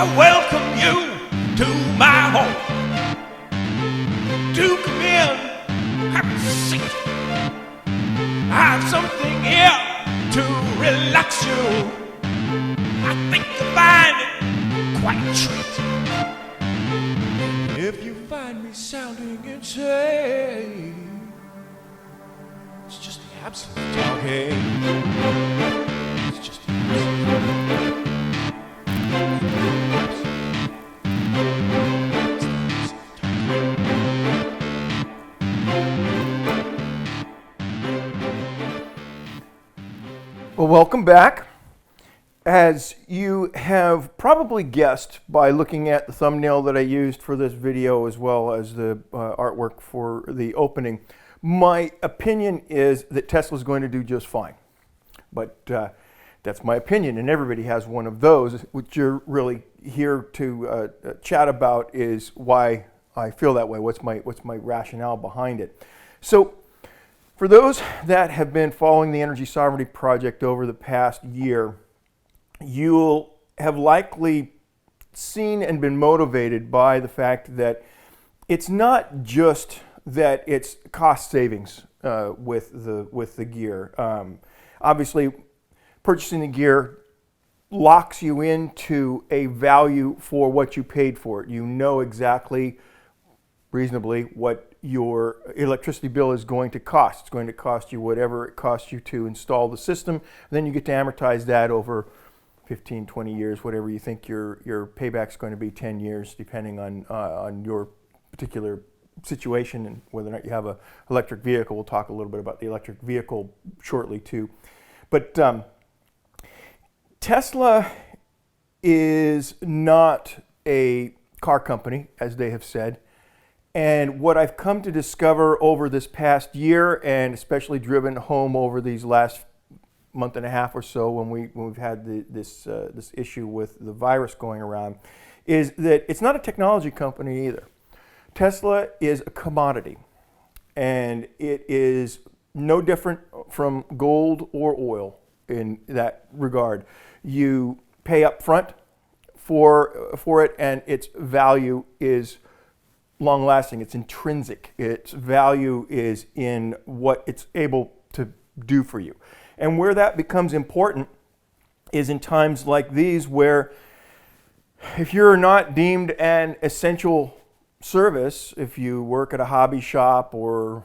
I welcome you to my home. Do come in, have a seat. I have something here to relax you. I think you'll find it quite a treat. If you find me sounding insane, it's just the absolute talking. It's just the absolute. Well, welcome back. As you have probably guessed by looking at the thumbnail that I used for this video as well as the artwork for the opening, my opinion is that Tesla's going to do just fine. But that's my opinion, and everybody has one of those. What you're really here to chat about is why I feel that way. What's my rationale behind it? So, for those that have been following the Energy Sovereignty Project over the past year, you'll have likely seen and been motivated by the fact that it's not just that it's cost savings with the gear. Obviously, purchasing the gear locks you into a value for what you paid for it. You know exactly, reasonably, what your electricity bill is going to cost. It's going to cost you whatever it costs you to install the system. And then you get to amortize that over 15, 20 years, whatever you think your payback's going to be, 10 years, depending on your particular situation and whether or not you have an electric vehicle. We'll talk a little bit about the electric vehicle shortly too. But Tesla is not a car company, as they have said. And what I've come to discover over this past year, and especially driven home over these last month and a half or so when we've had this issue with the virus going around, is that it's not a technology company either. Tesla is a commodity, and it is no different from gold or oil in that regard. You pay up front for it, and its value is long-lasting. It's intrinsic. Its value is in what it's able to do for you. And where that becomes important is in times like these, where if you're not deemed an essential service, if you work at a hobby shop or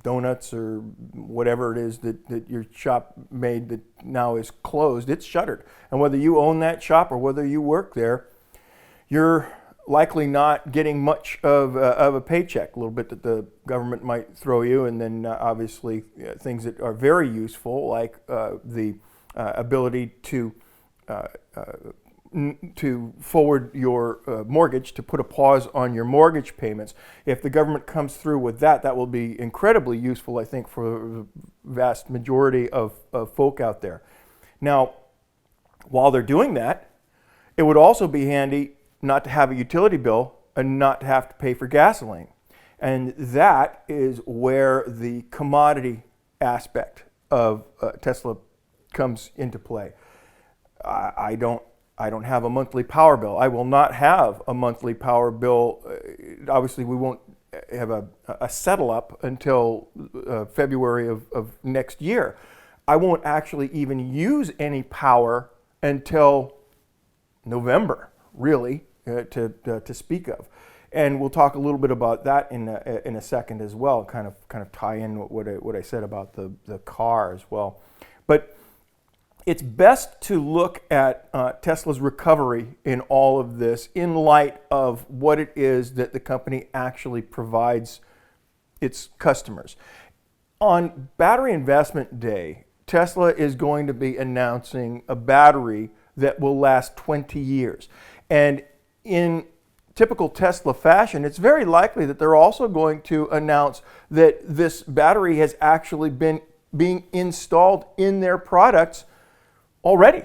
donuts or whatever it is that your shop made that now is closed, it's shuttered. And whether you own that shop or whether you work there, you're likely not getting much of a paycheck, a little bit that the government might throw you, and then obviously things that are very useful, like the ability to forward your mortgage, to put a pause on your mortgage payments. If the government comes through with that, that will be incredibly useful, I think, for the vast majority of folk out there. Now, while they're doing that, it would also be handy not to have a utility bill and not to have to pay for gasoline. And that is where the commodity aspect of Tesla comes into play. I don't have a monthly power bill. I will not have a monthly power bill. Obviously, we won't have a settle up until February of next year. I won't actually even use any power until November, really, to speak of. And we'll talk a little bit about that in a second as well, kind of tie in what I said about the car as well. But it's best to look at Tesla's recovery in all of this in light of what it is that the company actually provides its customers. On Battery Investment Day, Tesla is going to be announcing a battery that will last 20 years. And in typical Tesla fashion, it's very likely that they're also going to announce that this battery has actually been being installed in their products already.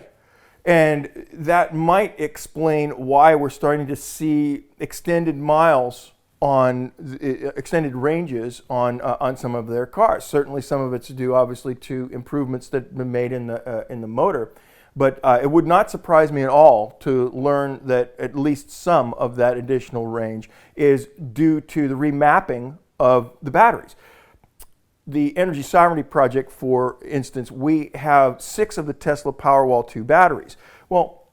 And that might explain why we're starting to see extended miles on extended ranges on some of their cars. Certainly some of it's due obviously to improvements that have been made in the motor. But it would not surprise me at all to learn that at least some of that additional range is due to the remapping of the batteries. The Energy Sovereignty Project, for instance, we have 6 of the Tesla Powerwall 2 batteries. Well,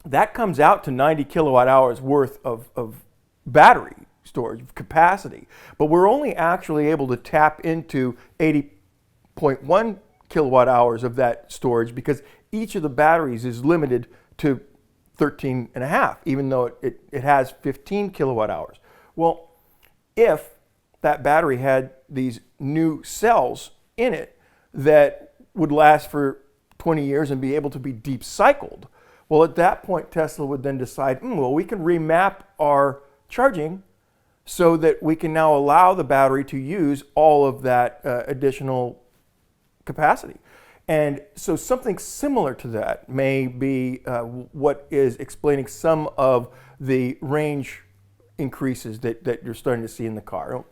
that comes out to 90 kilowatt hours worth of battery storage capacity, but we're only actually able to tap into 80.1 kilowatt hours of that storage because each of the batteries is limited to 13 and a half, even though it has 15 kilowatt hours. Well, if that battery had these new cells in it that would last for 20 years and be able to be deep cycled, well, at that point, Tesla would then decide, well, we can remap our charging so that we can now allow the battery to use all of that additional capacity. And so something similar to that may be what is explaining some of the range increases that you're starting to see in the car. Don't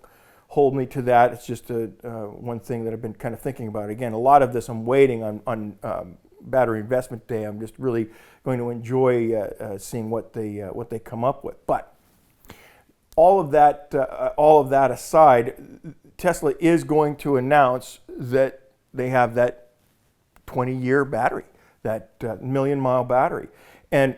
hold me to that. It's just one thing that I've been kind of thinking about. Again, a lot of this I'm waiting on Battery Investment Day. I'm just really going to enjoy seeing what they come up with. But all of that aside, Tesla is going to announce that they have that 20-year battery, that million-mile battery, and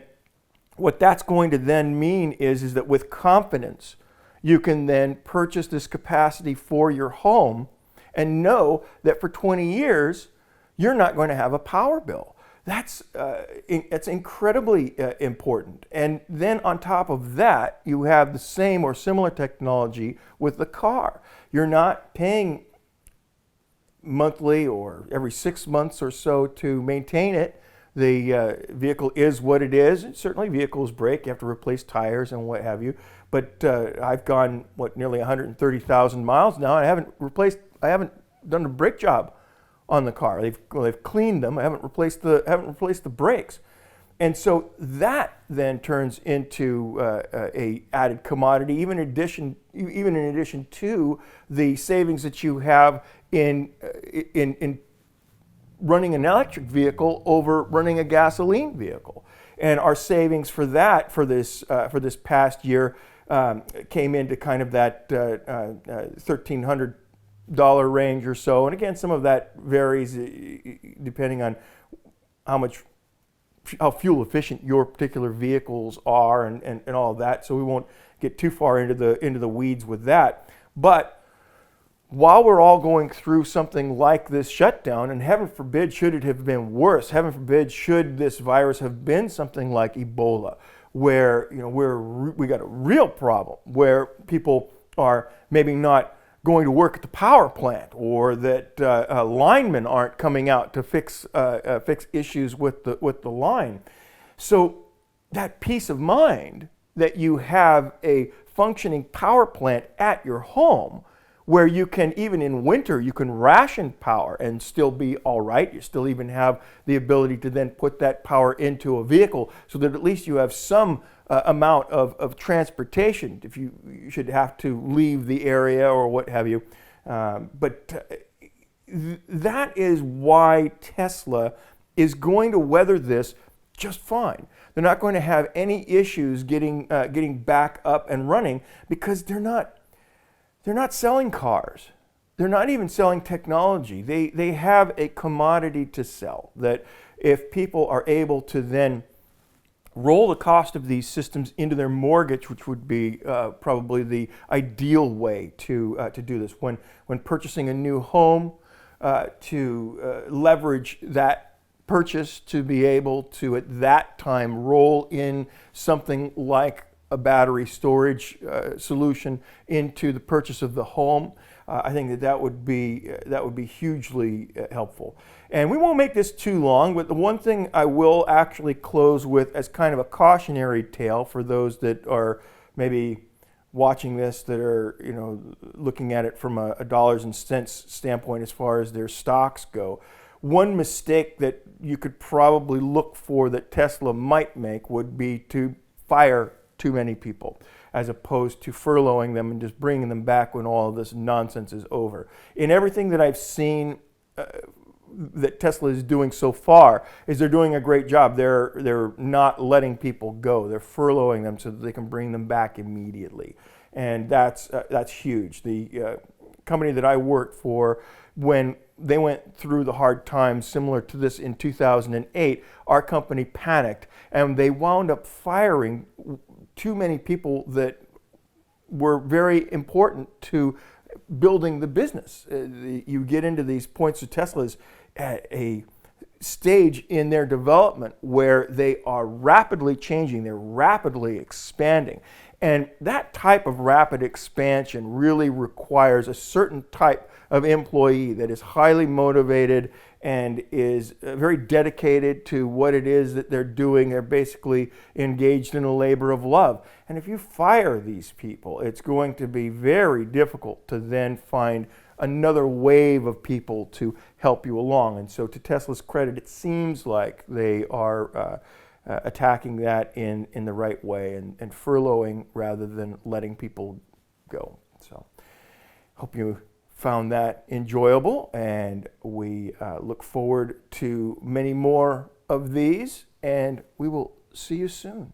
what that's going to then mean is that with confidence, you can then purchase this capacity for your home and know that for 20 years, you're not going to have a power bill. That's incredibly important. And then on top of that, you have the same or similar technology with the car. You're not paying monthly or every 6 months or so to maintain it. The vehicle is what it is. Certainly vehicles break, you have to replace tires and what have you. But I've gone, nearly 130,000 miles now. I haven't done a brake job on the car. They've cleaned them. I haven't replaced the brakes. And so that then turns into a added commodity, even in addition to the savings that you have in running an electric vehicle over running a gasoline vehicle. And our savings for that for this past year came into kind of that $1,300 range or so. And again, some of that varies depending on how fuel efficient your particular vehicles are and all of that. So we won't get too far into the weeds with that. But while we're all going through something like this shutdown, and heaven forbid should it have been worse, heaven forbid should this virus have been something like Ebola, where we got a real problem, where people are maybe not going to work at the power plant, or that linemen aren't coming out to fix issues with the line. So that peace of mind that you have a functioning power plant at your home, where you can, even in winter, you can ration power and still be all right. You still even have the ability to then put that power into a vehicle so that at least you have some amount of transportation if you should have to leave the area or what have you. But that is why Tesla is going to weather this just fine. They're not going to have any issues getting back up and running because they're not selling cars. They're not even selling technology. They have a commodity to sell that if people are able to then roll the cost of these systems into their mortgage, which would be probably the ideal way to do this. When purchasing a new home, to leverage that purchase to be able to at that time roll in something like a battery storage solution into the purchase of the home. I think that would be hugely helpful. And we won't make this too long, but the one thing I will actually close with as kind of a cautionary tale for those that are maybe watching this, that are looking at it from a dollars and cents standpoint as far as their stocks go. One mistake that you could probably look for that Tesla might make would be to fire too many people, as opposed to furloughing them and just bringing them back when all of this nonsense is over. In everything that I've seen that Tesla is doing so far is they're doing a great job. They're not letting people go. They're furloughing them so that they can bring them back immediately, and that's huge. The company that I worked for, when they went through the hard times similar to this in 2008, our company panicked and they wound up firing too many people that were very important to building the business. You get into these points of Tesla's at a stage in their development where they are rapidly changing, they're rapidly expanding. And that type of rapid expansion really requires a certain type of employee that is highly motivated and is very dedicated to what it is that they're doing. They're basically engaged in a labor of love. And if you fire these people, it's going to be very difficult to then find another wave of people to help you along. And so to Tesla's credit, it seems like they are attacking that in the right way and furloughing rather than letting people go. So hope you found that enjoyable, and we look forward to many more of these, and we will see you soon.